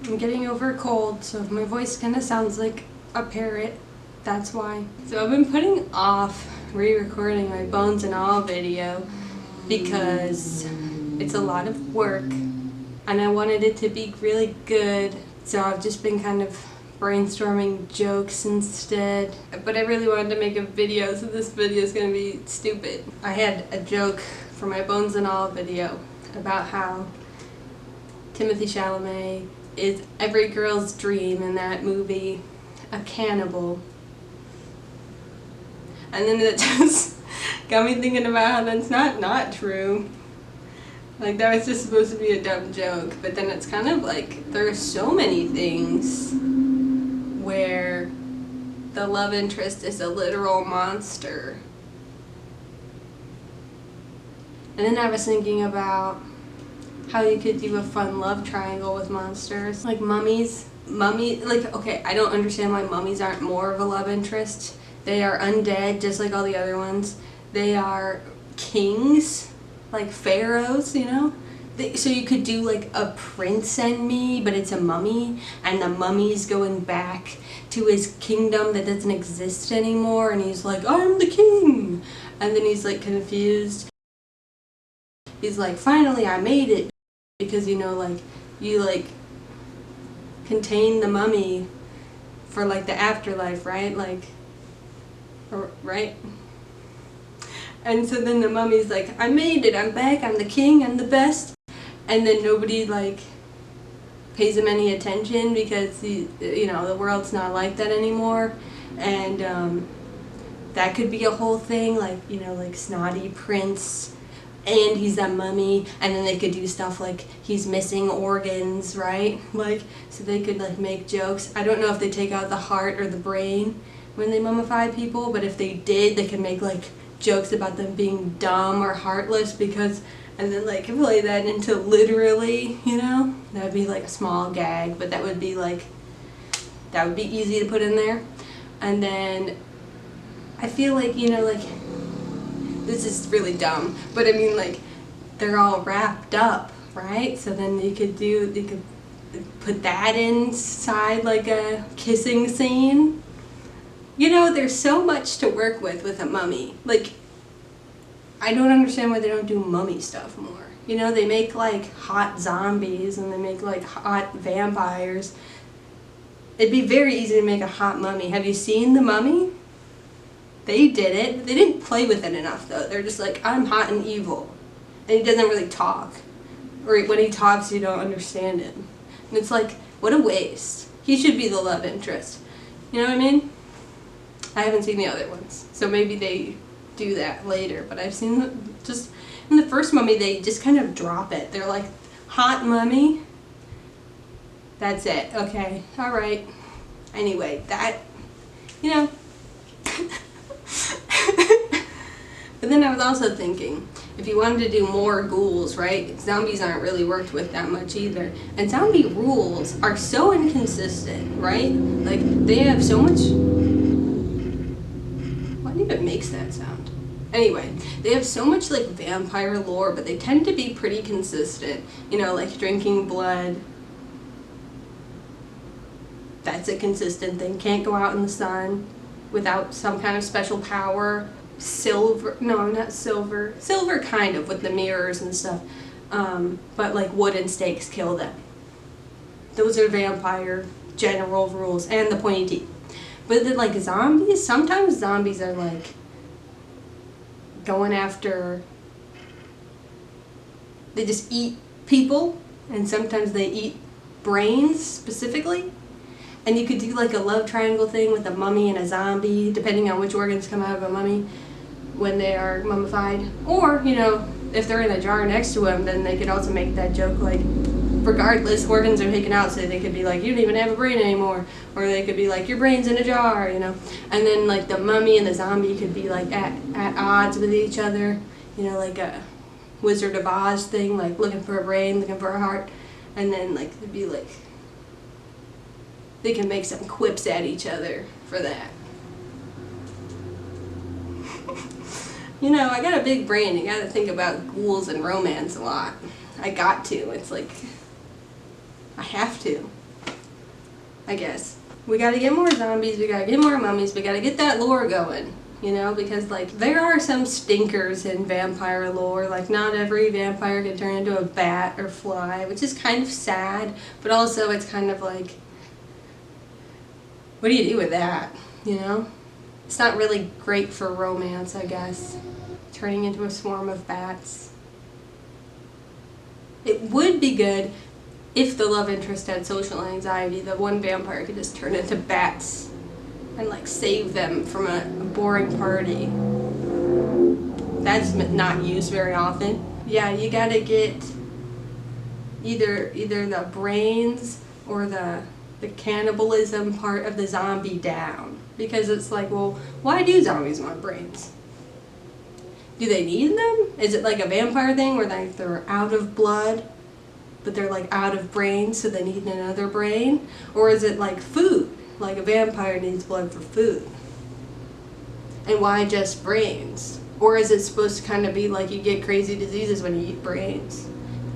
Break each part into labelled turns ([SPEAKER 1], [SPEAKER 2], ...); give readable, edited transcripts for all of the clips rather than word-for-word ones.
[SPEAKER 1] I'm getting over a cold, so if my voice kind of sounds like a parrot, that's why. So I've been putting off re-recording my bones and all video because it's a lot of work and I wanted it to be really good, so I've just been kind of brainstorming jokes instead. But I really wanted to make a video, so this video is going to be stupid. I had a joke for my bones and all video about how Timothee Chalamet is every girl's dream in that movie, a cannibal. And then it just got me thinking about how that's not true. Like, that was just supposed to be a dumb joke, but then it's kind of like, there are so many things where the love interest is a literal monster. And then I was thinking about how you could do a fun love triangle with monsters. Like mummies. Like, okay, I don't understand why mummies aren't more of a love interest. They are undead, just like all the other ones. They are kings, like pharaohs, you know? So you could do like a prince and me, but it's a mummy, and the mummy's going back to his kingdom that doesn't exist anymore, and he's like, I'm the king! And then he's like confused. He's like, finally I made it! Because, you know, like, you like contain the mummy for like the afterlife, right? Like, right? And so then the mummy's like, I made it, I'm back, I'm the king, I'm the best. And then nobody like pays him any attention because you know, the world's not like that anymore. And that could be a whole thing, like, you know, like snotty prince and he's a mummy, and then they could do stuff like he's missing organs, right? Like, so they could like make jokes. I don't know if they take out the heart or the brain when they mummify people, but if they did, they could make like jokes about them being dumb or heartless, because, and then like play that into literally, you know? That would be like a small gag, but that would be like, that would be easy to put in there. And then I feel like, you know, like, this is really dumb, but I mean, like, they're all wrapped up, right? So then you could put that inside like a kissing scene. You know, there's so much to work with a mummy. Like, I don't understand why they don't do mummy stuff more. You know, they make like hot zombies and they make like hot vampires. It'd be very easy to make a hot mummy. Have you seen The Mummy? They did it. They didn't play with it enough, though. They're just like, I'm hot and evil. And he doesn't really talk. Or when he talks, you don't understand him. And it's like, what a waste. He should be the love interest. You know what I mean? I haven't seen the other ones. So maybe they do that later. But I've seen just in the first Mummy, they just kind of drop it. They're like, hot mummy. That's it. Okay. All right. Anyway, that, you know. But then I was also thinking, if you wanted to do more ghouls, right? Zombies aren't really worked with that much either. And zombie rules are so inconsistent, right? Like, they have so much... What even makes that sound? Anyway, they have so much, like, vampire lore, but they tend to be pretty consistent. You know, like drinking blood. That's a consistent thing. Can't go out in the sun without some kind of special power. Silver, no, not silver. Silver kind of, with the mirrors and stuff. But like wooden stakes kill them. Those are vampire general rules, and the pointy teeth. But then like zombies, sometimes zombies are like going after, they just eat people, and sometimes they eat brains specifically. And you could do like a love triangle thing with a mummy and a zombie, depending on which organs come out of a mummy when they are mummified. Or, you know, if they're in a jar next to them, then they could also make that joke like, regardless, organs are taken out, so they could be like, you don't even have a brain anymore. Or they could be like, your brain's in a jar, you know. And then like the mummy and the zombie could be like at odds with each other. You know, like a Wizard of Oz thing, like looking for a brain, looking for a heart. And then like it'd be like, they can make some quips at each other for that. You know, I got a big brain. You gotta think about ghouls and romance a lot. I got to. It's like, I have to. I guess. We gotta get more zombies, we gotta get more mummies, we gotta get that lore going. You know, because like there are some stinkers in vampire lore. Like not every vampire can turn into a bat or fly, which is kind of sad, but also it's kind of like, what do you do with that? You know? It's not really great for romance, I guess. Turning into a swarm of bats. It would be good if the love interest had social anxiety. The one vampire could just turn into bats and like save them from a boring party. That's not used very often. Yeah, you gotta get either the brains or the cannibalism part of the zombie down. Because it's like, well, why do zombies want brains? Do they need them? Is it like a vampire thing where they're out of blood, but they're like out of brains, so they need another brain? Or is it like food? Like a vampire needs blood for food. And why just brains? Or is it supposed to kind of be like you get crazy diseases when you eat brains?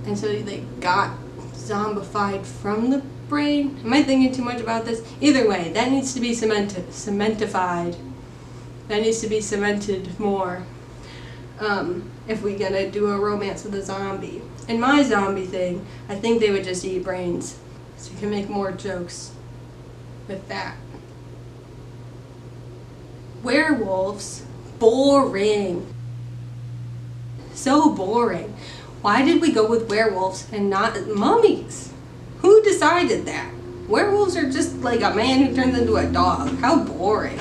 [SPEAKER 1] And so they got zombified from the brain? Am I thinking too much about this? Either way, that needs to be cementified. That needs to be cemented more. If we're gonna do a romance with a zombie. In my zombie thing, I think they would just eat brains. So you can make more jokes with that. Werewolves, boring. So boring. Why did we go with werewolves and not mummies? Who decided that? Werewolves are just like a man who turns into a dog. How boring.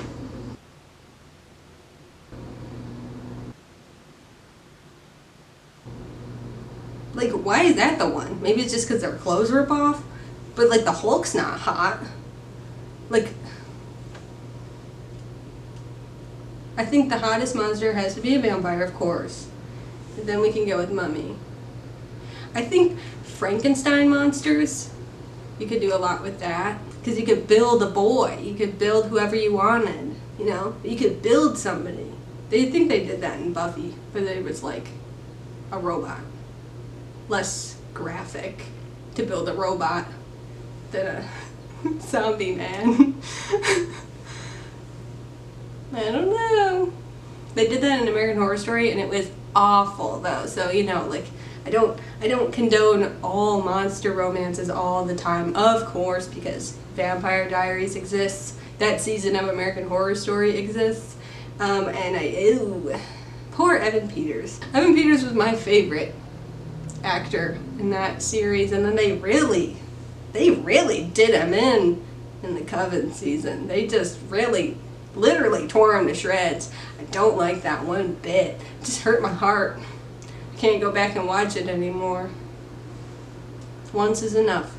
[SPEAKER 1] Like, why is that the one? Maybe it's just because their clothes rip off? But, like, the Hulk's not hot. Like, I think the hottest monster has to be a vampire, of course. And then we can go with mummy. I think Frankenstein monsters, you could do a lot with that. Because you could build a boy. You could build whoever you wanted, you know? You could build somebody. They think they did that in Buffy, but it was like a robot. Less graphic to build a robot than a zombie man. I don't know. They did that in American Horror Story and it was awful though. So, you know, like I don't condone all monster romances all the time, of course, because Vampire Diaries exists. That season of American Horror Story exists. Poor Evan Peters. Evan Peters was my favorite actor in that series, and then they really did him in the Coven season. They just really literally tore him to shreds. I don't like that one bit. It just hurt my heart. I can't go back and watch it anymore. Once is enough.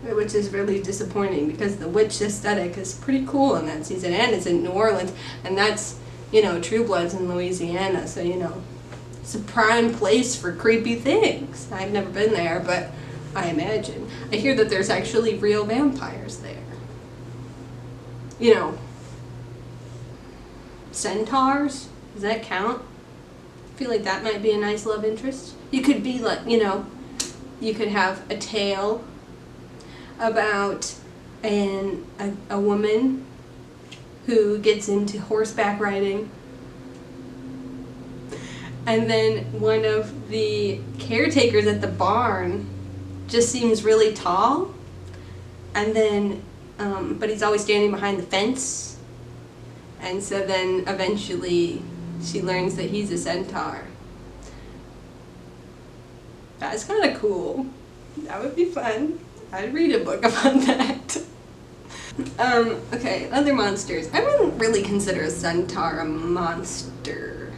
[SPEAKER 1] Which is really disappointing because the witch aesthetic is pretty cool in that season, and it's in New Orleans, and that's, you know, True Blood's in Louisiana, so, you know, it's a prime place for creepy things. I've never been there, but I imagine. I hear that there's actually real vampires there. You know, centaurs? Does that count? I feel like that might be a nice love interest. You could be like, you know, you could have a tale about a woman who gets into horseback riding, and then one of the caretakers at the barn just seems really tall, and then but he's always standing behind the fence, and so then eventually she learns that he's a centaur. That's kind of cool. That would be fun. I'd read a book about that. Okay, other monsters. I wouldn't really consider a centaur a monster,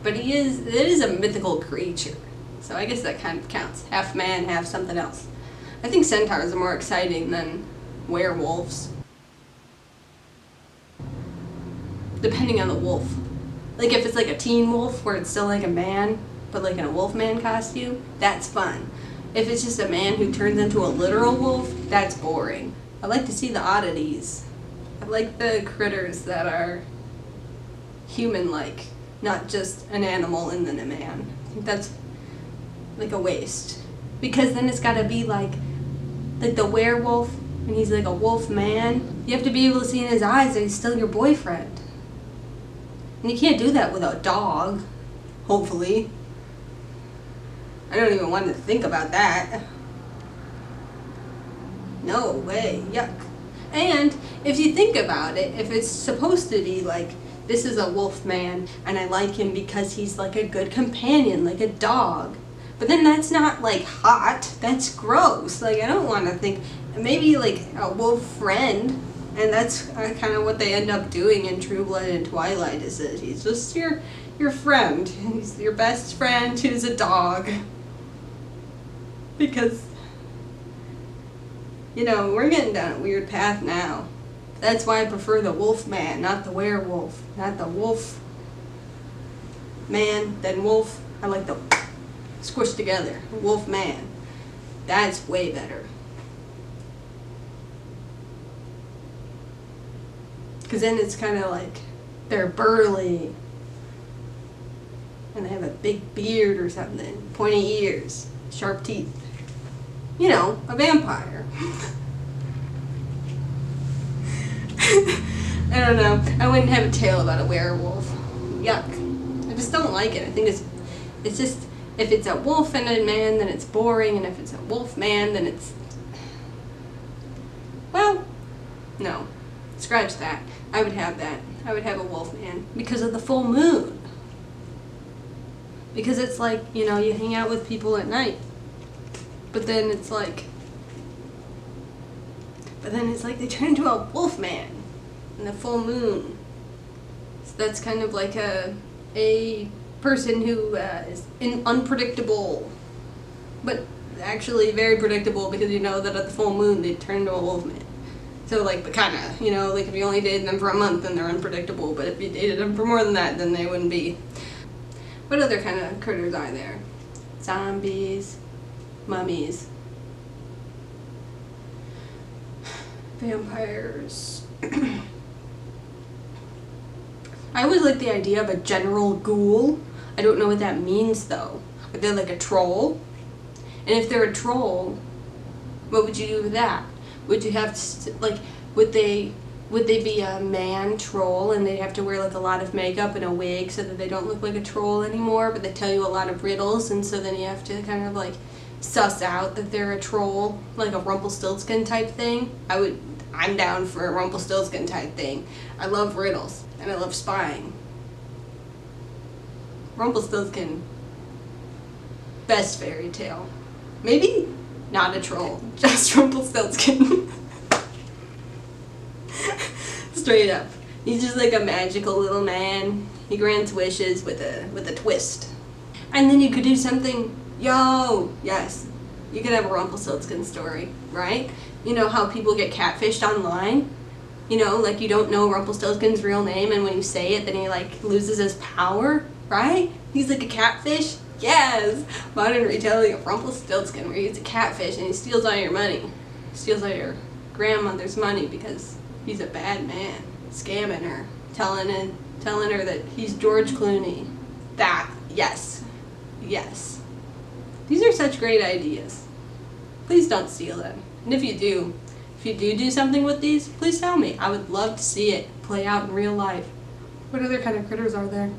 [SPEAKER 1] but it is a mythical creature, so I guess that kind of counts. Half man, half something else. I think centaurs are more exciting than werewolves, depending on the wolf. Like if it's like a teen wolf where it's still like a man, but like in a wolf man costume, that's fun. If it's just a man who turns into a literal wolf, that's boring. I like to see the oddities. I like the critters that are human-like, not just an animal and then a man. I think that's like a waste. Because then it's gotta be like the werewolf and he's like a wolf man, you have to be able to see in his eyes that he's still your boyfriend. And you can't do that with a dog, hopefully. I don't even want to think about that. No way, yuck. And if you think about it, if it's supposed to be like, this is a wolf man and I like him because he's like a good companion, like a dog. But then that's not like hot, that's gross. Like I don't want to think, maybe like a wolf friend, and that's kind of what they end up doing in True Blood and Twilight, is that he's just your friend. He's your best friend who's a dog. Because, you know, we're getting down a weird path now. That's why I prefer the wolf man, not the werewolf. Not the wolf man, then wolf. I like the squished together. Wolf man. That's way better. Because then it's kind of like they're burly. And they have a big beard or something. Pointy ears. Sharp teeth. You know, a vampire. I don't know. I wouldn't have a tale about a werewolf. Yuck. I just don't like it. I think it's just, if it's a wolf and a man, then it's boring, and if it's a wolf man, then it's, well, no. Scratch that. I would have that. I would have a wolf man because of the full moon. Because it's like, you know, you hang out with people at night. But then it's like they turn into a wolf man in the full moon. So that's kind of like a person who is unpredictable, but actually very predictable, because you know that at the full moon they turn into a wolf man. So like, but kind of, you know, like if you only dated them for a month, then they're unpredictable. But if you dated them for more than that, then they wouldn't be. What other kind of critters are there? Zombies, mummies, vampires. I always like the idea of a general ghoul. I don't know what that means though. Are they like a troll? And if they're a troll, what would you do with that? Would you have to, like, would they be a man troll and they'd have to wear like a lot of makeup and a wig so that they don't look like a troll anymore, but they tell you a lot of riddles, and so then you have to kind of like suss out that they're a troll, like a Rumpelstiltskin type thing? I'm down for a Rumpelstiltskin type thing. I love riddles and I love spying. Rumpelstiltskin, best fairy tale. Maybe not a troll, just Rumpelstiltskin. Straight up. He's just like a magical little man. He grants wishes with a twist. And then you could do something, yes. You could have a Rumpelstiltskin story, right? You know how people get catfished online? You know, like you don't know Rumpelstiltskin's real name, and when you say it, then he like loses his power, right? He's like a catfish? Yes! Modern retelling of Rumpelstiltskin, where he's a catfish and he steals all your money. Steals all your grandmother's money because he's a bad man. Scamming her. Telling her that he's George Clooney. That, yes. Yes. These are such great ideas. Please don't steal them. And if you do something with these, please tell me. I would love to see it play out in real life. What other kind of critters are there?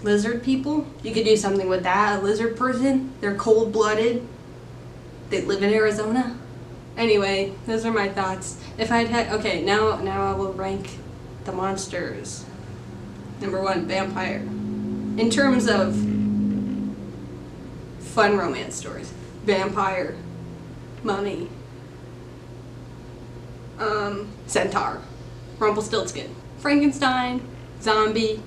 [SPEAKER 1] Lizard people? You could do something with that. A lizard person? They're cold-blooded. They live in Arizona. Anyway, those are my thoughts. If I'd had, okay, now I will rank the monsters. Number 1, vampire. In terms of fun romance stories, vampire, mummy, centaur, Rumpelstiltskin, Frankenstein, zombie,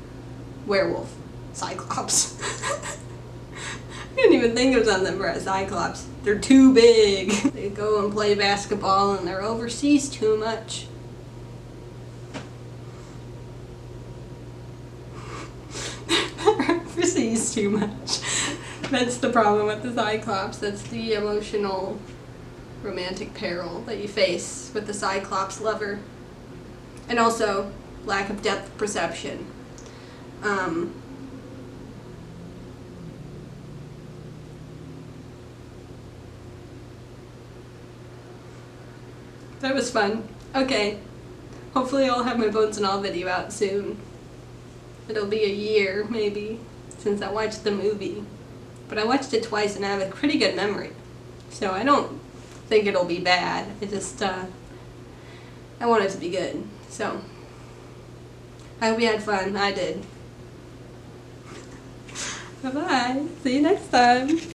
[SPEAKER 1] werewolf, cyclops. I didn't even think of something for a cyclops. They're too big. They go and play basketball and they're overseas too much. They're overseas too much. That's the problem with the cyclops. That's the emotional, romantic peril that you face with the cyclops lover. And also, lack of depth perception. That was fun. Okay. Hopefully I'll have my Bones and All video out soon. It'll be a year, maybe, since I watched the movie. But I watched it twice and I have a pretty good memory. So I don't think it'll be bad. I just, I want it to be good. So, I hope you had fun. I did. Bye-bye. See you next time.